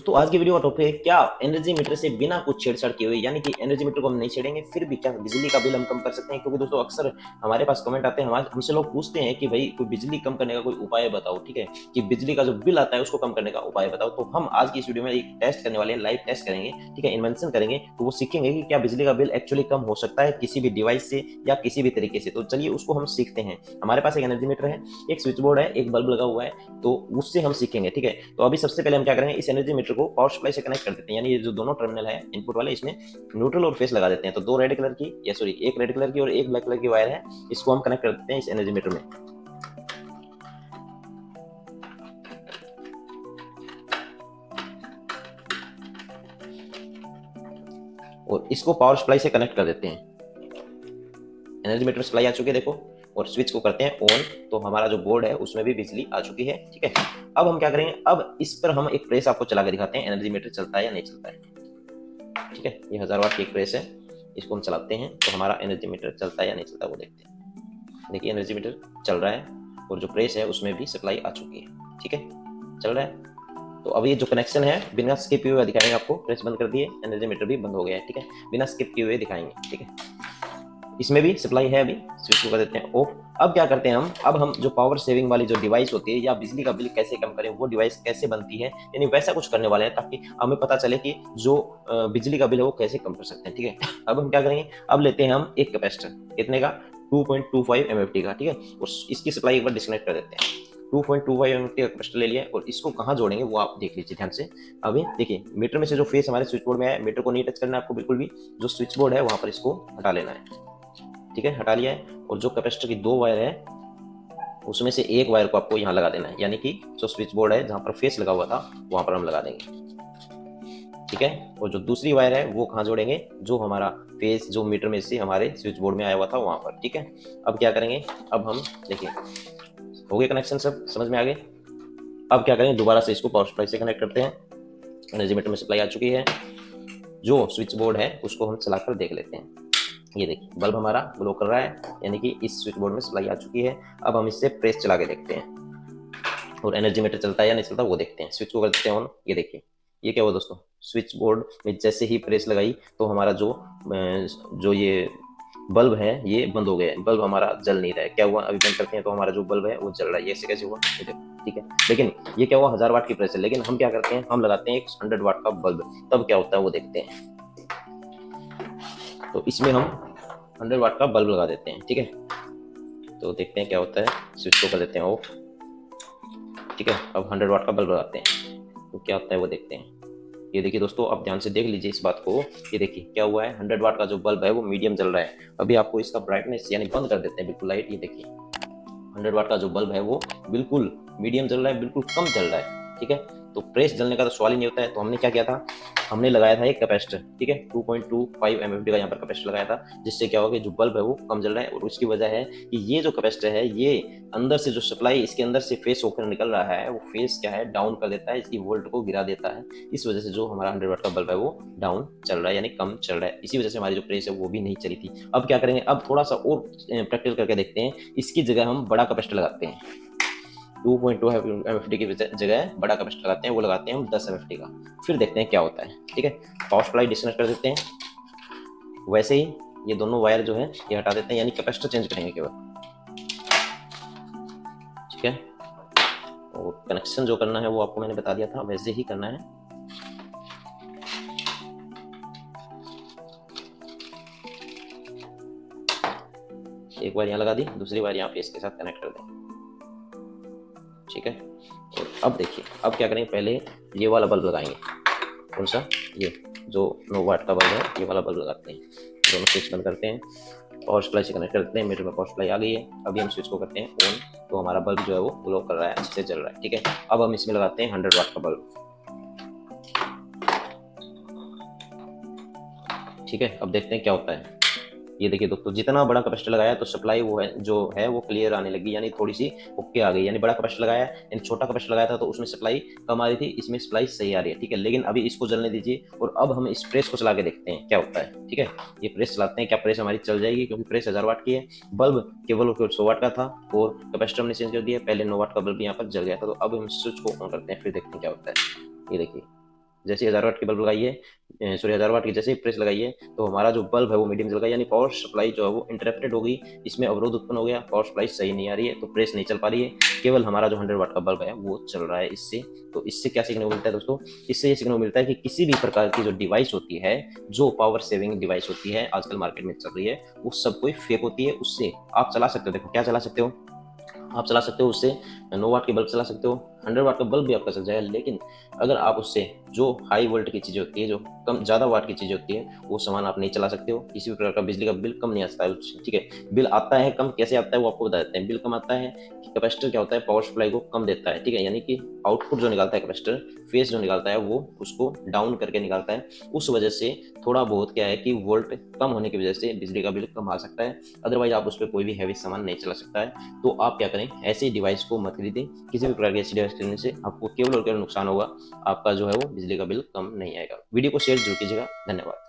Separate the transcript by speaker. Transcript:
Speaker 1: दोस्तों आज की वीडियो का टॉपिक है क्या एनर्जी मीटर से बिना कुछ छेड़छाड़ किए हुए, यानी कि एनर्जी मीटर को हम नहीं छेड़ेंगे फिर भी क्या बिजली का बिल हम कम कर सकते हैं। क्योंकि दोस्तों अक्सर हमारे पास कमेंट आते हैं, हमसे लोग पूछते हैं कि भाई कोई बिजली कम करने का कोई उपाय बताओ, ठीक है, कि बिजली का जो बिल आता है उसको कम करने का उपाय बताओ। तो हम आज की इस वीडियो में एक टेस्ट करने वाले हैं, लाइव टेस्ट करेंगे, ठीक है, इन्वेंशन करेंगे। तो वो सीखेंगे कि क्या बिजली का बिल एक्चुअली कम हो सकता है किसी भी डिवाइस से या किसी भी तरीके से। तो चलिए उसको हम सीखते हैं। हमारे पास एक एनर्जी मीटर है, एक स्विच बोर्ड है, एक बल्ब लगा हुआ है, तो उससे हम सीखेंगे, ठीक है। तो अभी सबसे पहले हम क्या करेंगे, इस एनर्जी मीटर को पावर सप्लाई से कनेक्ट कर देते हैं, यानी ये जो दोनों टर्मिनल है इनपुट वाले, इसमें न्यूट्रल और फेस लगा देते हैं। तो दो रेड कलर की या सॉरी एक रेड कलर की और एक ब्लैक कलर की वायर है, इसको हम कनेक्ट कर देते हैं इस एनर्जी मीटर में। और इसको पावर सप्लाई से कनेक्ट कर देते हैं। एनर्जी मीटर सप्लाई आ चुकी है देखो, और स्विच को करते हैं ऑन, तो हमारा जो बोर्ड है उसमें भी बिजली आ चुकी है, ठीक है। अब हम क्या करेंगे, अब इस पर हम एक प्रेस आपको चला के दिखाते हैं एनर्जी मीटर चलता है या नहीं चलता है, ठीक है। ये 1000 वाट की एक प्रेस है, इसको हम चलाते हैं तो हमारा एनर्जी मीटर चलता है या नहीं चलता है वो देखते हैं। देखिए एनर्जी मीटर चल रहा है और जो प्रेस है उसमें भी सप्लाई आ चुकी है, ठीक है, चल रहा है। तो अब ये जो कनेक्शन है बिना स्किप किए हुए दिखाएंगे आपको। प्रेस बंद कर दिए, एनर्जी मीटर भी बंद हो गया है, ठीक है, बिना स्किप किए हुए दिखाएंगे, ठीक है। इसमें भी सप्लाई है, अभी स्विच को कर देते हैं ऑफ। अब क्या करते हैं हम, अब हम जो पावर सेविंग वाली जो डिवाइस होती है या बिजली का बिल कैसे कम करें, वो डिवाइस कैसे बनती है, यानी वैसा कुछ करने वाले हैं ताकि हमें पता चले कि जो बिजली का बिल है वो कैसे कम कर सकते हैं, ठीक है। अब हम क्या करेंगे, अब लेते हैं हम एक कैपेसिटर, कितने का, 2.25 MFT का, ठीक है, और इसकी सप्लाई एक बार डिस्कनेक्ट कर देते हैं। 2.25 MFT का कैपेसिटर ले लिया और इसको कहाँ जोड़ेंगे वो आप देख लीजिए ध्यान से। अभी देखिए मीटर में से जो फेस हमारे स्विच बोर्ड में है, मीटर को नहीं टच करना है आपको बिल्कुल भी, जो स्विच बोर्ड है वहां पर इसको हटा लेना है, ठीक है, हटा लिया है। और जो कैपेसिटर की दो वायर है उसमें से एक वायर को आपको यहाँ लगा देना है, यानी कि जो स्विच बोर्ड है जहाँ पर फेस लगा हुआ था वहां पर हम लगा देंगे, ठीक है। और जो दूसरी वायर है वो कहाँ जोड़ेंगे, जो हमारा फेस जो मीटर में से हमारे स्विच बोर्ड में आया हुआ था वहां पर, ठीक है। अब क्या करेंगे, अब हम देखिए हो गए कनेक्शन, सब समझ में आ गए। अब क्या करेंगे, दोबारा से इसको पावर सप्लाई से कनेक्ट करते हैं। एनर्जी मीटर में सप्लाई आ चुकी है, जो स्विच बोर्ड है उसको हम चलाकर देख लेते हैं। ये देखिए बल्ब हमारा ग्लो कर रहा है, यानी कि इस स्विच बोर्ड में सप्लाई आ चुकी है। अब हम इससे प्रेस चला के देखते हैं और एनर्जी मीटर चलता है या नहीं चलता वो देखते हैं। स्विच को कर देते हैं ऑन। ये देखिए ये क्या हुआ दोस्तों, स्विच बोर्ड में जैसे ही प्रेस लगाई तो हमारा जो ये बल्ब है ये बंद हो गया है, बल्ब हमारा जल नहीं रहा है। क्या हुआ, अभी बंद करते हैं तो हमारा जो बल्ब है वो जल रहा है। ये कैसे हुआ, ये देखो, ठीक है। लेकिन ये क्या हुआ, 1000 वाट की प्रेस है, लेकिन हम क्या करते हैं, हम लगाते हैं एक 100 वाट का बल्ब, तब क्या होता है वो देखते हैं। तो इसमें हम 100 वाट का बल्ब लगा देते हैं, ठीक है। तो देखते हैं क्या होता है, स्विच को कर देते हैं ऑफ, ठीक है। अब 100 वाट का बल्ब लगाते हैं तो क्या होता है वो देखते हैं। ये देखिए दोस्तों, आप ध्यान से देख लीजिए इस बात को। ये देखिए क्या हुआ है, 100 वाट का जो बल्ब है वो मीडियम जल रहा है। अभी आपको इसका ब्राइटनेस यानी बंद कर देते हैं बिल्कुल लाइट। ये देखिए 100 वाट का जो बल्ब है वो बिल्कुल मीडियम जल रहा है, बिल्कुल कम जल रहा है, ठीक है। तो प्रेस जलने का तो सवाल ही नहीं होता है। तो हमने क्या किया था, हमने लगाया था एक कैपेसिटर, ठीक है, 2.25 MFT का यहाँ पर कैपेसिटर लगाया था, जिससे क्या होगा जो बल्ब है वो कम जल रहा है। और उसकी वजह है कि ये जो कैपेसिटर है ये अंदर से जो सप्लाई इसके अंदर से फेस होकर निकल रहा है वो फेस क्या है, डाउन कर देता है, इसकी वोल्ट को गिरा देता है। इस वजह से जो हमारा 100 वाट का बल्ब है वो डाउन चल रहा है, यानी कम चल रहा है। इसी वजह से हमारी जो प्रेस है वो भी नहीं चली थी। अब क्या करेंगे, अब थोड़ा सा और प्रैक्टिकल करके देखते हैं। इसकी जगह हम बड़ा कैपेसिटर लगाते हैं, 2.2 MFT की जगह बड़ा कैपेसिटर लगाते हैं, वो लगाते हैं हम 10 MFT का। फिर देखते हैं क्या होता है, ठीक है। पावर सप्लाई डिस्कनेक्ट कर देते हैं। वैसे ही ये दोनों वायर जो है ये हटा देते हैं, यानी कैपेसिटर चेंज करेंगे केवल, ठीक है। और कनेक्शन जो करना है वो आपको मैंने बता दिया था, वैसे ही करना है। एक वायर यहाँ लगा दी, दूसरी वायर यहाँ फेस के साथ कनेक्ट कर दें, ठीक है। और अब देखिए अब क्या करेंगे, पहले ये वाला बल्ब लगाएंगे। कौन सा, ये जो 9 वाट का बल्ब है ये वाला बल्ब लगाते हैं। दोनों स्विच बंद करते हैं, पावर सप्लाई से कनेक्ट करते हैं। मीटर में पावर सप्लाई आ गई है। अभी हम स्विच को करते हैं ऑन, तो हमारा बल्ब जो है वो ग्लो कर रहा है, अच्छे से जल रहा है, ठीक है। अब हम इसमें लगाते हैं 100 वाट का बल्ब, ठीक है। अब देखते हैं क्या होता है। ये देखिए दोस्तों, जितना बड़ा कैपेसिटर लगाया तो सप्लाई वो है जो है वो क्लियर आने लगी, यानी थोड़ी सी ओके आ गई। यानी बड़ा कैपेसिटर लगाया, यानी छोटा कैपेसिटर लगाया था तो उसमें सप्लाई कम आ रही थी, इसमें सप्लाई सही आ रही है, ठीक है। लेकिन अभी इसको जलने दीजिए और अब हम इस प्रेस को चला के देखते हैं क्या होता है, ठीक है। ये प्रेस चलाते हैं, क्या प्रेस हमारी चल जाएगी, क्योंकि प्रेस 1000 वाट की है, बल्ब केवल 100 वाट का था और कैपेसिटर हमने चेंज कर दिया। पहले 9 वाट का बल्ब यहाँ पर जल गया था। तो अब हम स्विच को ऑन करते हैं, फिर देखते हैं क्या होता है। ये देखिए जैसे 1000 वाट की बल्ब लगाई है, सॉरी 1000 वाट की जैसे ही प्रेस लगाई है तो हमारा जो बल्ब है वो मीडियम जल गया, यानी पावर सप्लाई जो है वो इंटरप्टेड हो गई, इसमें अवरोध उत्पन्न हो गया, पावर सप्लाई सही नहीं आ रही है तो प्रेस नहीं चल पा रही है, केवल हमारा जो 100 वाट का बल्ब है वो चल रहा है इससे। तो इससे क्या सीखने को मिलता है दोस्तों, इससे ये सीखने को मिलता है कि किसी भी प्रकार की जो डिवाइस होती है, जो पावर सेविंग डिवाइस होती है आजकल मार्केट में चल रही है, वो सब कोई फेक होती है। उससे आप चला सकते हो, देखो क्या चला सकते हो, आप चला सकते हो उससे 9 वाट की बल्ब चला सकते हो, 100 वाट का बल्ब भी आपका चल जाएगा, लेकिन अगर आप उससे जो हाई वोल्ट की चीज़ें होती है, जो कम ज़्यादा वाट की चीज़ें होती है, वो सामान आप नहीं चला सकते हो। किसी भी प्रकार का बिजली का बिल कम नहीं आता है उससे, ठीक है। बिल आता है कम, कैसे आता है वो आपको बता देते हैं। बिल कम आता है कि कैपेसिटर क्या होता है, पावर सप्लाई को कम देता है, ठीक है, यानी कि आउटपुट जो निकालता है कैपेसिटर, फेज जो निकालता है वो उसको डाउन करके निकालता है। उस वजह से थोड़ा बहुत क्या है कि वोल्ट कम होने की वजह से बिजली का बिल कम आ सकता है, अदरवाइज आप उस पर कोई भी हैवी सामान नहीं चला सकता है। तो आप क्या करें, ऐसे डिवाइस को मत खरीदें। किसी भी प्रकार की ऐसी डिवाइस खरीदने से आपको केवल और केवल नुकसान होगा, आपका जो है वो बिजली का बिल कम नहीं आएगा। वीडियो को शेयर जरूर कीजिएगा। धन्यवाद।